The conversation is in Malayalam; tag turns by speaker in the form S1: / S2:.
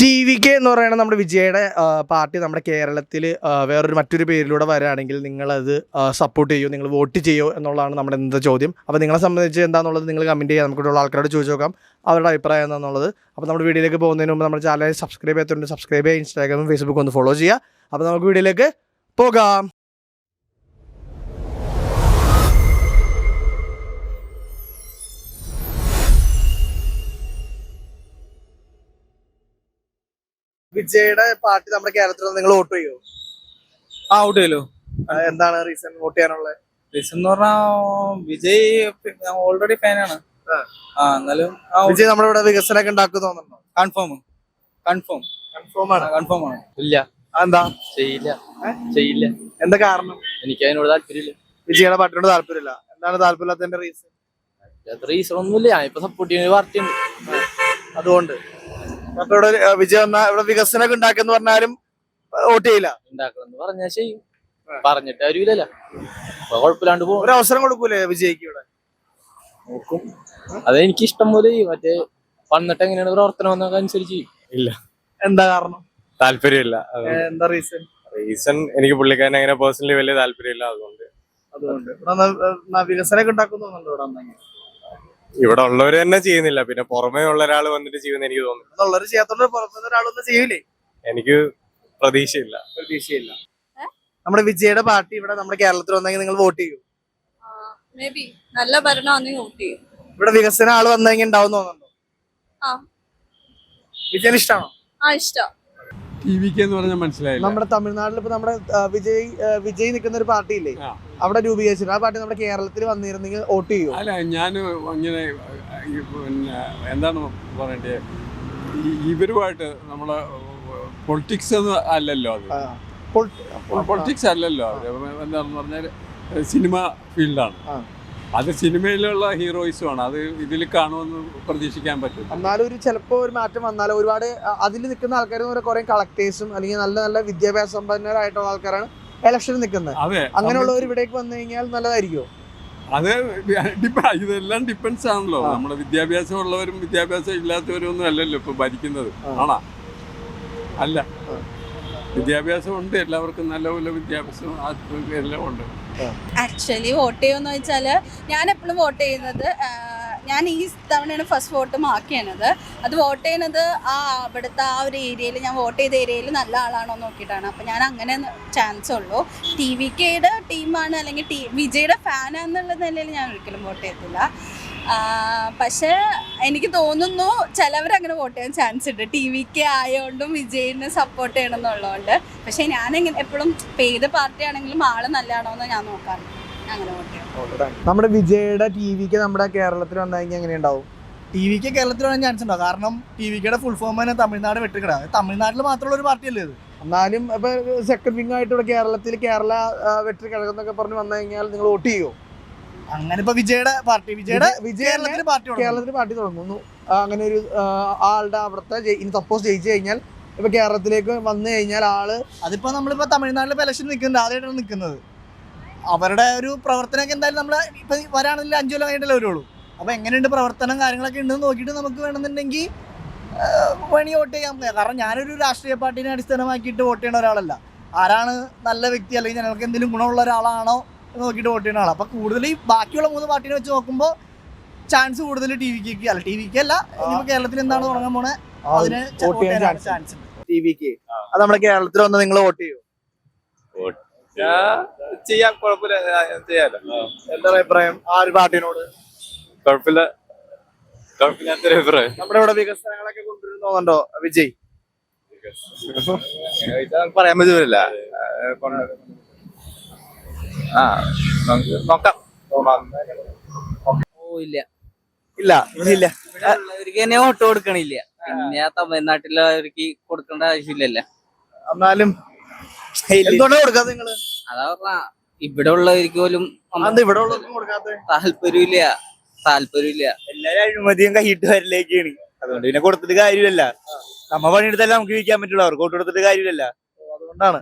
S1: TVK എന്ന് പറയുന്നത് നമ്മുടെ വിജയുടെ പാർട്ടി നമ്മുടെ കേരളത്തിൽ മറ്റൊരു പേരിലൂടെ വരികയാണെങ്കിൽ നിങ്ങളത് സപ്പോർട്ട് ചെയ്യുമോ, നിങ്ങൾ വോട്ട് ചെയ്യുമോ എന്നുള്ളതാണ് നമ്മുടെ ഇന്നത്തെ ചോദ്യം. അപ്പോൾ നിങ്ങളെ സംബന്ധിച്ച് എന്താണെന്നുള്ളത് നിങ്ങൾ കമൻറ്റ് ചെയ്യുക. നമുക്കുള്ള ആൾക്കാരോട് ചോദിച്ചു നോക്കാം അവരുടെ അഭിപ്രായം എന്താണെന്നുള്ളത്. അപ്പോൾ നമ്മുടെ വീഡിയോയിലേക്ക് പോകുന്നതിന് മുമ്പ് നമ്മുടെ ചാനൽ സബ്സ്ക്രൈബ് ചെയ്യാത്തതുകൊണ്ട് സബ്സ്ക്രൈബ് ചെയ്യുക, ഇൻസ്റ്റാഗ്രാമും ഫേസ്ബുക്കും ഒന്ന് ഫോളോ ചെയ്യുക. അപ്പോൾ നമുക്ക് വീഡിയോയിലേക്ക് പോകാം. വിജയുടെ പാർട്ടി നമ്മുടെ കേരളത്തിൽ നിങ്ങൾ വോട്ട് ചെയ്യോ?
S2: വോട്ട് ചെയ്യലോ.
S1: എന്താണ് റീസൺ വോട്ട് ചെയ്യാനുള്ള
S2: റീസൺ എന്ന് പറഞ്ഞാൽ വിജയ് ഓൾറെഡി ഫാനാണ്. എന്നാലും
S1: വിജയ് നമ്മുടെ ഇവിടെ വികസനമൊക്കെ ഉണ്ടാക്കും തോന്നുന്നുണ്ടോ?
S2: കൺഫേം ആണ്.
S3: ഇല്ല.
S1: എന്താ
S3: ചെയ്യില്ല.
S1: എന്താ കാരണം?
S3: എനിക്ക് അതിനോട് താല്പര്യമില്ല.
S1: വിജയുടെ പാർട്ടിയോട് താല്പര്യമില്ല. എന്താണ് താല്പര്യമില്ലാത്തതിന്റെ റീസൺ?
S3: റീസൺ ഒന്നുമില്ല. ഞാൻ ഇപ്പൊ സപ്പോർട്ട് ചെയ്യുന്ന പാർട്ടി ഉണ്ട്,
S1: അതുകൊണ്ട്. അപ്പൊ ഇവിടെ വിജയ് വന്നാ ഇവിടെ വികസനമൊക്കെ ഉണ്ടാക്കെന്ന് പറഞ്ഞാലും വോട്ട് ചെയ്യില്ല.
S3: ഉണ്ടാക്കണം പറഞ്ഞാൽ ചെയ്യും, പറഞ്ഞിട്ട് അറിയില്ലല്ലോ. കുഴപ്പമില്ലാണ്ട് പോകും.
S1: ഒരു അവസരം കൊടുക്കൂലേ വിജയ്ക്ക് ഇവിടെ?
S3: നോക്കും. അതെനിക്ക് ഇഷ്ടം പോലെ മറ്റേ വന്നിട്ട് എങ്ങനെയാണ് പ്രവർത്തനം എന്നൊക്കെ അനുസരിച്ച് ചെയ്യും.
S4: ഇല്ല.
S1: എന്താ കാരണം?
S4: താല്പര്യമില്ല.
S1: എന്താ റീസൺ?
S4: എനിക്ക് പുള്ളിക്കാരൻ അങ്ങനെ പേഴ്സണലി വലിയ താല്പര്യമില്ല. അതുകൊണ്ട്
S1: വികസനമൊക്കെ ഉണ്ടാക്കും തോന്നുന്നുണ്ടോ ഇവിടെ വന്നെങ്കിൽ?
S4: ഇവിടെ ഉള്ളവര് തന്നെ ചെയ്യുന്നില്ല, പിന്നെ പുറമേ ഉള്ള ഒരാൾ വന്നിട്ട് ചെയ്യുന്ന എനിക്ക് തോന്നുന്നു.
S1: ഉള്ളവര് ചെയ്യാത്തോണ്ട് പുറത്തുനിന്ന് ഒരാളൊന്നും ചെയ്യൂലേ?
S4: എനിക്ക് പ്രതീക്ഷയില്ല.
S1: നമ്മുടെ വിജയുടെ പാർട്ടി ഇവിടെ നമ്മുടെ കേരളത്തിൽ വന്നെങ്കിൽ നിങ്ങൾ വോട്ട് ചെയ്യൂ?
S5: നല്ല ഭരണമാണെങ്കിൽ വോട്ട് ചെയ്യും.
S1: ഇവിടെ വികസന ആള് വന്നെങ്കിൽ ഉണ്ടാവും തോന്നുന്നുണ്ടോ? വിജയന് ഇഷ്ടമാണോ?
S5: ഇഷ്ടം.
S6: TVK എന്ന് പറഞ്ഞാൽ മനസ്സിലായില്ല.
S1: നമ്മുടെ തമിഴ്നാട്ടിൽ ഇപ്പൊ നമ്മുടെ വിജയ് നിൽക്കുന്ന ഒരു പാർട്ടി ഇല്ലേ, അവിടെ രൂപീകരിച്ചിട്ട് ആ പാർട്ടി നമ്മുടെ കേരളത്തിൽ വന്നിരുന്നെങ്കിൽ വോട്ട് ചെയ്യും?
S6: അല്ല, ഞാൻ അങ്ങനെ പിന്നെ എന്താണ് പറയണ്ടേ, ഇവരുമായിട്ട് നമ്മളെ പൊളിറ്റിക്സ് ഒന്നും അല്ലല്ലോ. അത് പൊളിറ്റിക്സ് അല്ലല്ലോ. എന്താണെന്ന് പറഞ്ഞാൽ സിനിമ ഫീൽഡാണ്. അത് സിനിമയിലുള്ള ഹീറോയിസുമാണ്. അത് ഇതിൽ കാണുമെന്ന് പ്രതീക്ഷിക്കാൻ പറ്റും.
S1: എന്നാലും ചിലപ്പോൾ ഒരു മാറ്റം വന്നാലും ഒരുപാട് അതിൽ നിൽക്കുന്ന ആൾക്കാർ കുറെ കളക്ടേഴ്സും അല്ലെങ്കിൽ നല്ല നല്ല വിദ്യാഭ്യാസ സമ്പന്നരായിട്ടുള്ള ആൾക്കാരാണ് ഇലക്ഷന് നിൽക്കുന്നത്.
S6: അതെ,
S1: അങ്ങനെയുള്ളവർ ഇവിടേക്ക് വന്നു കഴിഞ്ഞാൽ നല്ലതായിരിക്കും.
S6: അത് ഇതെല്ലാം ഡിപ്പെൻസ് ആണല്ലോ. നമ്മുടെ വിദ്യാഭ്യാസം ഉള്ളവരും വിദ്യാഭ്യാസം ഇല്ലാത്തവരും ഒന്നും അല്ലല്ലോ ഇപ്പൊ ഭരിക്കുന്നത്. ആണോ? അല്ല, വിദ്യാഭ്യാസം ഉണ്ട്, എല്ലാവർക്കും നല്ല വിദ്യാഭ്യാസം എല്ലാം ഉണ്ട്.
S5: ആക്ച്വലി വോട്ട് ചെയ്യുമെന്ന് വെച്ചാൽ ഞാൻ എപ്പോഴും വോട്ട് ചെയ്യുന്നത്, ഞാൻ ഈ തവണയാണ് ഫസ്റ്റ് വോട്ട് മാർക്ക് ചെയ്യണത്. അത് വോട്ട് ചെയ്യണത് അവിടുത്തെ ആ ഒരു ഏരിയയിൽ, ഞാൻ വോട്ട് ചെയ്ത ഏരിയയിൽ നല്ല ആളാണോ നോക്കിയിട്ടാണ്. അപ്പം ഞാൻ അങ്ങനെ ചാൻസ് ഉള്ളൂ. TVKയുടെ ടീമാണ് അല്ലെങ്കിൽ വിജയുടെ ഫാനാന്നുള്ള നിലയിൽ ഞാൻ ഒരിക്കലും വോട്ട് ചെയ്യത്തില്ല. പക്ഷേ എനിക്ക് തോന്നുന്നു ചിലവരങ്ങനെ വോട്ട് ചെയ്യാൻ ചാൻസ് ഉണ്ട്, TVK ആയതുകൊണ്ടും വിജയിനെ സപ്പോർട്ട് ചെയ്യണം എന്നുള്ളതുകൊണ്ട്. പക്ഷേ ഞാനെങ്ങനെ എപ്പോഴും ഏത് പാർട്ടി ആണെങ്കിലും ആള് നല്ലതാണോ എന്ന് ഞാൻ നോക്കാറുണ്ട്, അങ്ങനെ വോട്ട് ചെയ്യണം.
S1: നമ്മുടെ വിജയുടെ TVK നമ്മുടെ കേരളത്തിൽ വന്നെങ്കിൽ എങ്ങനെ ഉണ്ടാവും?
S7: TVK കേരളത്തിൽ വരാൻ ചാൻസ് ഉണ്ടോ? കാരണം TVKയുടെ ഫുൾ ഫോം തന്നെ തമിഴ്നാട് വെട്ടിക്കിട. തമിഴ്നാട്ടിൽ മാത്രമുള്ള ഒരു പാർട്ടി അല്ലേ ഇത്?
S1: എന്നാലും ഇപ്പൊ സെക്കൻഡ് വിങ് ആയിട്ട് ഇവിടെ കേരളത്തിൽ കേരള വെട്ടി കിഴക്കെന്നൊക്കെ പറഞ്ഞ് വന്നു കഴിഞ്ഞാൽ നിങ്ങൾ വോട്ട് ചെയ്യുമോ?
S7: അങ്ങനെ ഇപ്പൊ വിജയുടെ പാർട്ടി
S1: കേരളത്തിൽ പാർട്ടി തുടങ്ങുന്നു. അങ്ങനെ ഒരു ആളുടെ അവിടുത്തെ സപ്പോസ് ജയിച്ചു കഴിഞ്ഞാൽ ഇപ്പൊ കേരളത്തിലേക്ക് വന്നു കഴിഞ്ഞാൽ ആള്,
S7: അതിപ്പോ നമ്മളിപ്പോ തമിഴ്നാട്ടിലെ ഇലക്ഷൻ നിൽക്കുന്നത് ആദ്യമായിട്ടാണ് നിൽക്കുന്നത്. അവരുടെ ഒരു പ്രവർത്തനമൊക്കെ എന്തായാലും നമ്മള് ഇപ്പൊ വരാണെങ്കിൽ 5 കൊല്ലം കഴിഞ്ഞിട്ടല്ലേ വരുള്ളൂ. അപ്പൊ എങ്ങനെയുണ്ട് പ്രവർത്തനം, കാര്യങ്ങളൊക്കെ ഉണ്ടെന്ന് നോക്കിയിട്ട് നമുക്ക് വേണമെന്നുണ്ടെങ്കിൽ വേണമെങ്കിൽ വോട്ട് ചെയ്യാൻ. കാരണം ഞാനൊരു രാഷ്ട്രീയ പാർട്ടിനെ അടിസ്ഥാനമാക്കിയിട്ട് വോട്ട് ചെയ്യുന്ന ഒരാളല്ല. ആരാണ് നല്ല വ്യക്തി അല്ലെങ്കിൽ ഞങ്ങൾക്ക് എന്തെങ്കിലും ഗുണമുള്ള ഒരാളാണോ നോക്കിയിട്ട് വോട്ട് ചെയ്യുന്ന ആളാണ്. അപ്പൊ കൂടുതൽ ഈ ബാക്കിയുള്ള 3 പാർട്ടിനെ വെച്ച് നോക്കുമ്പോൾ ചാൻസ് കൂടുതൽ TVK അല്ല. TVK അല്ല, ഇനിയിപ്പോ കേരളത്തിൽ എന്താണ് തുടങ്ങാൻ പോണേ അതിന് വോട്ട് ചെയ്യാൻ ചാൻസ് ഉണ്ട്.
S1: TVK അത് നമ്മുടെ കേരളത്തിൽ വന്ന് നിങ്ങൾ വോട്ട് ചെയ്യോ?
S4: ചെയ്യാം, കുഴപ്പമില്ല, ചെയ്യാലോ.
S1: എന്താ അഭിപ്രായം ആ ഒരു പാർട്ടിനോട്?
S4: കുഴപ്പമില്ലാത്തൊരു അഭിപ്രായം.
S1: നമ്മുടെ ഇവിടെ വികസനങ്ങളൊക്കെ കൊണ്ടുവരുന്നു തോന്നുന്നുണ്ടോ വിജയ്?
S4: പറയാൻ പറ്റില്ല. നോക്കാം.
S1: ഇല്ല.
S8: അവർക്ക് തന്നെ വോട്ട് കൊടുക്കണില്ല. പിന്നെ തമിഴ്നാട്ടിലവർക്ക് കൊടുക്കേണ്ട ആവശ്യമില്ലല്ലോ.
S1: എന്നാലും എന്തുകൊണ്ടാ കൊടുക്കാതെ നിങ്ങള്?
S8: അതാ പറഞ്ഞ ഇവിടെ ഉള്ളവർക്ക് പോലും
S1: ഇവിടെ ഉള്ളവർക്കും കൊടുക്കാതെ
S8: താല്പര്യമില്ല.
S2: എല്ലാരും അഴിമതിയും കൈയിട്ട് വരലേക്കാണ്. അതുകൊണ്ട് പിന്നെ കൊടുത്തിട്ട് കാര്യമില്ല. നമ്മ പണിയെടുത്താലേ നമുക്ക് ജീവിക്കാൻ പറ്റുള്ളൂ. അവർക്ക് വോട്ട് കൊടുത്തിട്ട് കാര്യമില്ല.
S1: അതുകൊണ്ടാണ്.